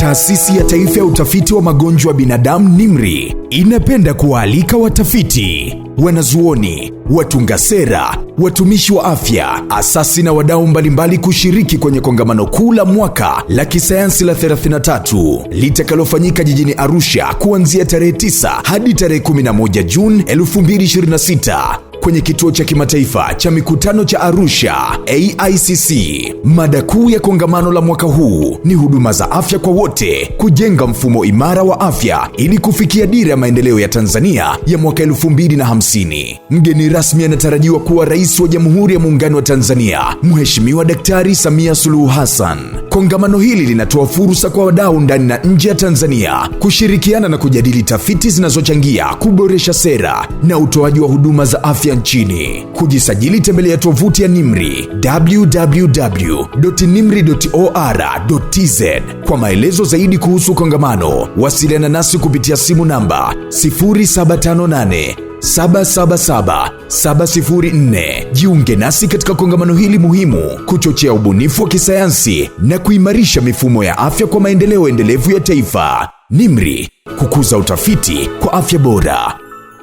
Taasisi ya Taifa ya Utafiti wa Magonjwa ya Binadamu NIMR inapenda kuwaalika watafiti, wanazuoni, watunga sera, watumishi wa afya, asasi na wadau mbalimbali kushiriki kwenye kongamano kuu la mwaka la kisayansi la 33 litakalofanyika jijini Arusha kuanzia tarehe 9 hadi tarehe 11 Juni 2026 kwenye kituo cha kimataifa cha mikutano cha Arusha AICC. Mada kuu ya kongamano la mwaka huu ni huduma za afya kwa wote, kujenga mfumo imara wa afya ili kufikia dira ya maendeleo ya Tanzania ya mwaka 2050. Mgeni rasmi anatarajiwa kuwa Rais wa Jamhuri ya Muungano wa Tanzania, Mheshimiwa Daktari Samia Suluhu Hassan. Kongamano hili linatoa fursa kwa wadau ndani na nje ya Tanzania kushirikiana na kujadili tafiti zinazochangia kuboresha sera na utoaji wa huduma za afya nchini. Kujisajili, tembelea tovuti ya NIMR www.nimr.or.tz. Kwa maelezo zaidi kuhusu kongamano, wasiliana nasi kupitia simu namba 0758777704. Jiunge nasi katika kongamano hili muhimu, kuchochea ubunifu wa kisayansi na kuimarisha mifumo ya afya kwa maendeleo endelevu ya taifa. NIMR, kukuza utafiti kwa afya bora.